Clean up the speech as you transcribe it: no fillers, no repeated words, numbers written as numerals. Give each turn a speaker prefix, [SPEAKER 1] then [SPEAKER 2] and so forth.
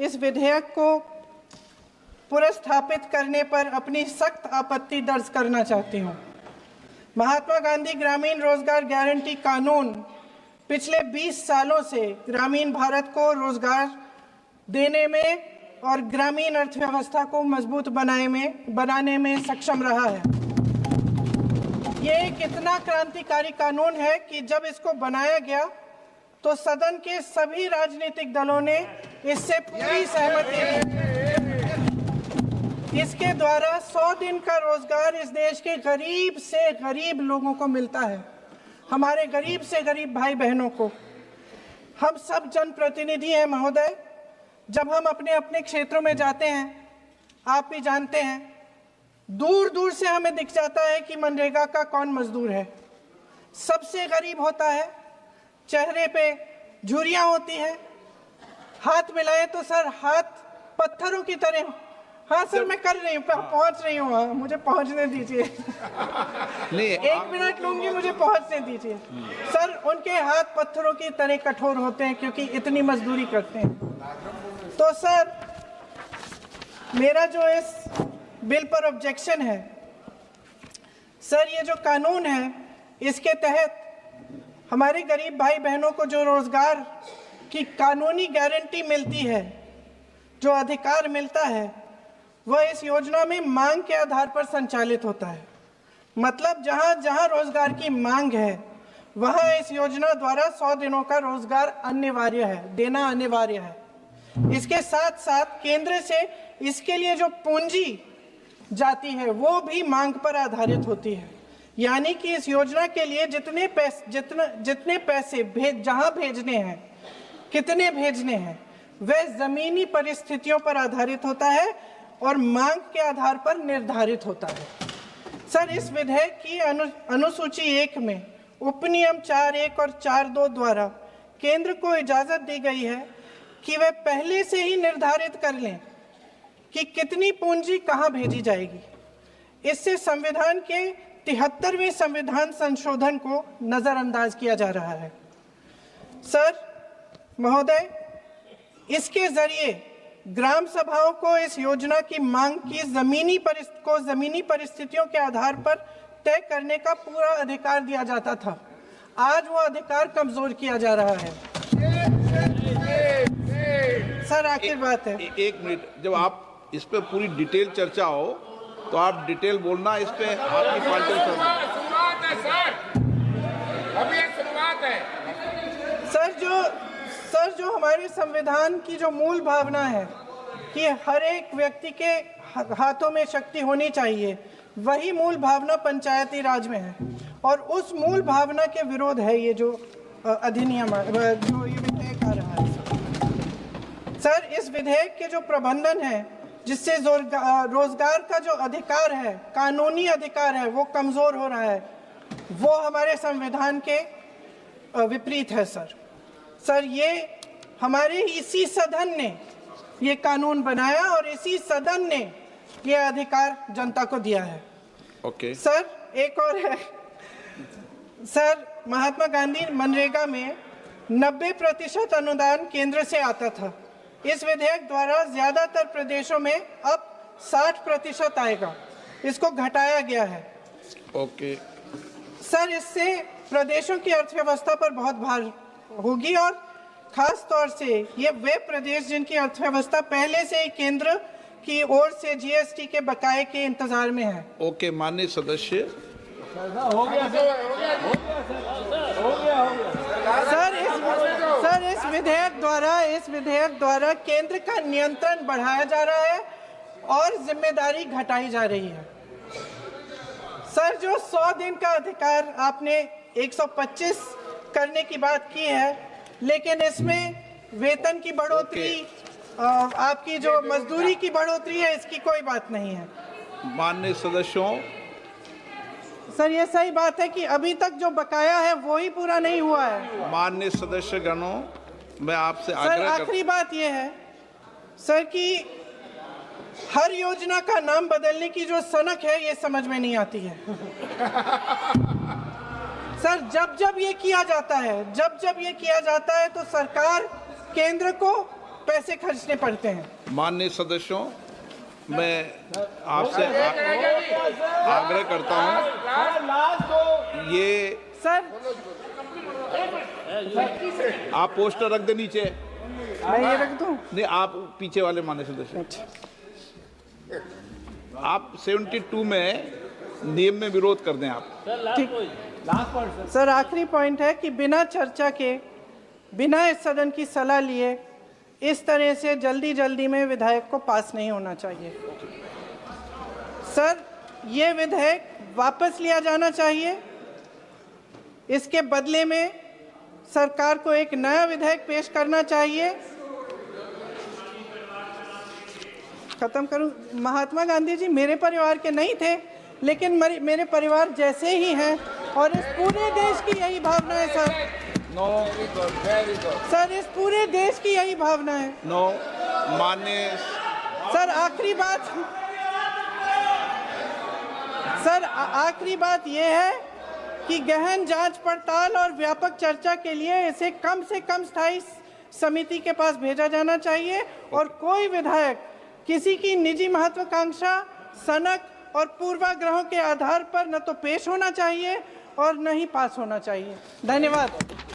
[SPEAKER 1] इस विधेयक को पुनर्स्थापित करने पर अपनी सख्त आपत्ति दर्ज करना चाहती हूँ। महात्मा गांधी ग्रामीण रोजगार गारंटी कानून पिछले 20 सालों से ग्रामीण भारत को रोजगार देने में और ग्रामीण अर्थव्यवस्था को मजबूत बनाने में सक्षम रहा है। ये एक इतना क्रांतिकारी कानून है कि जब इसको बनाया गया तो सदन के सभी राजनीतिक दलों ने इससे पूरी सहमति दी। इसके द्वारा 100 दिन का रोजगार इस देश के गरीब से गरीब लोगों को मिलता है, हमारे गरीब से गरीब भाई बहनों को। हम सब जनप्रतिनिधि हैं महोदय। जब हम अपने अपने क्षेत्रों में जाते हैं, आप भी जानते हैं, दूर दूर से हमें दिख जाता है कि मनरेगा का कौन मजदूर है। सबसे गरीब होता है, चेहरे पे झुर्रियां होती हैं, हाथ मिलाए तो सर हाथ पत्थरों की तरह। हाँ सर, मैं कर रही हूँ, पहुंच रही हूँ, हाँ मुझे पहुंचने दीजिए। एक मिनट लूंगी, मुझे पहुंचने दीजिए। सर उनके हाथ पत्थरों की तरह कठोर होते हैं क्योंकि इतनी मजदूरी करते हैं। तो सर मेरा जो इस बिल पर ऑब्जेक्शन है, सर ये जो कानून है इसके तहत हमारे गरीब भाई बहनों को जो रोजगार की कानूनी गारंटी मिलती है, जो अधिकार मिलता है, वह इस योजना में मांग के आधार पर संचालित होता है। मतलब जहां जहां रोजगार की मांग है वहां इस योजना द्वारा 100 दिनों का रोजगार अनिवार्य है, देना अनिवार्य है। इसके साथ साथ केंद्र से इसके लिए जो पूंजी जाती है वो भी मांग पर आधारित होती है। यानी कि इस योजना के लिए जितने पैसे जहां भेजने हैं, कितने भेजने हैं, वह जमीनी परिस्थितियों पर आधारित होता है और मांग के आधार पर निर्धारित होता है। सर इस विधेयक की अनुसूची 1 में उपनियम 4(1) और 4(2) द्वारा केंद्र को इजाजत दी गई है कि वह पहले से ही निर्धारित कर लें कि कितनी पूंजी कहां भेजी जाएगी। इससे संविधान के 73वें संविधान संशोधन को नजरअंदाज किया जा रहा है। सर महोदय, इसके जरिए ग्राम सभाओं को इस योजना की मांग की जमीनी परिस्थितियों के आधार पर तय करने का पूरा अधिकार दिया जाता था। आज वो अधिकार कमजोर किया जा रहा है। सर आखिर बात है,
[SPEAKER 2] एक मिनट, जब आप इस पे पूरी डिटेल चर्चा हो तो आप डिटेल बोलना। इस पे आपकी पार्टी
[SPEAKER 3] शुरुआत है सर, अभी एक शुरुआत है।
[SPEAKER 1] सर जो हमारे संविधान की जो मूल भावना है कि हर एक व्यक्ति के हाथों में शक्ति होनी चाहिए, वही मूल भावना पंचायती राज में है और उस मूल भावना के विरोध है ये जो अधिनियम जो ये विधेयक आ रहा है। सर इस विधेयक के जो प्रबंधन है जिससे रोजगार का जो अधिकार है, कानूनी अधिकार है, वो कमजोर हो रहा है, वो हमारे संविधान के विपरीत है। सर ये हमारे इसी सदन ने ये कानून बनाया और इसी सदन ने ये अधिकार जनता को दिया है।
[SPEAKER 2] ओके।
[SPEAKER 1] सर एक और है सर, महात्मा गांधी मनरेगा में 90% अनुदान केंद्र से आता था। इस विधेयक द्वारा ज्यादातर प्रदेशों में अब 60% आएगा, इसको घटाया गया है।
[SPEAKER 2] ओके।
[SPEAKER 1] सर इससे प्रदेशों की अर्थव्यवस्था पर बहुत भार होगी और खास तौर से ये वे प्रदेश जिनकी अर्थव्यवस्था पहले से ही केंद्र की ओर से जीएसटी के बकाये के इंतजार में है।
[SPEAKER 2] ओके, माननीय सदस्य।
[SPEAKER 3] हो गया।
[SPEAKER 1] सर इस विधेयक द्वारा केंद्र का नियंत्रण बढ़ाया जा रहा है और जिम्मेदारी घटाई जा रही है। सर जो 100 दिन का अधिकार आपने 125 करने की बात की है, लेकिन इसमें वेतन की बढ़ोतरी, आपकी जो मजदूरी की बढ़ोतरी है, इसकी कोई बात नहीं है।
[SPEAKER 2] माननीय सदस्यों,
[SPEAKER 1] सर ये सही बात है कि अभी तक जो बकाया है वो ही पूरा नहीं हुआ है।
[SPEAKER 2] माननीय सदस्य गणों, मैं आपसे
[SPEAKER 1] सर आखिरी बात ये है सर कि हर योजना का नाम बदलने की जो सनक है ये समझ में नहीं आती है। सर जब ये किया जाता है तो सरकार केंद्र को पैसे खर्चने पड़ते हैं।
[SPEAKER 2] माननीय सदस्यों, मैं आपसे आग्रह करता हूं, ये
[SPEAKER 1] सर
[SPEAKER 2] आप पोस्टर रख दे नीचे।
[SPEAKER 1] मैं ये रख दूं?
[SPEAKER 2] नहीं, आप पीछे वाले माननीय सदस्य, आप 72 में नियम में विरोध कर दें आप।
[SPEAKER 1] ठीक। सर आखिरी पॉइंट है कि बिना चर्चा के, बिना इस सदन की सलाह लिए इस तरह से जल्दी जल्दी में विधेयक को पास नहीं होना चाहिए। सर ये विधेयक वापस लिया जाना चाहिए। इसके बदले में सरकार को एक नया विधेयक पेश करना चाहिए। खत्म करूं? महात्मा गांधी जी मेरे परिवार के नहीं थे, लेकिन मेरे परिवार जैसे ही हैं और इस पूरे देश की यही भावना है sir.
[SPEAKER 2] No, very good
[SPEAKER 1] sir इस पूरे देश की यही भावना है।
[SPEAKER 2] नो, माननीय
[SPEAKER 1] सर आखिरी बात, सर आखिरी बात यह है कि गहन जांच पड़ताल और व्यापक चर्चा के लिए इसे कम से कम स्थायी समिति के पास भेजा जाना चाहिए और कोई विधायक किसी की निजी महत्वाकांक्षा, सनक और पूर्वाग्रहों के आधार पर न तो पेश होना चाहिए और न ही पास होना चाहिए। धन्यवाद।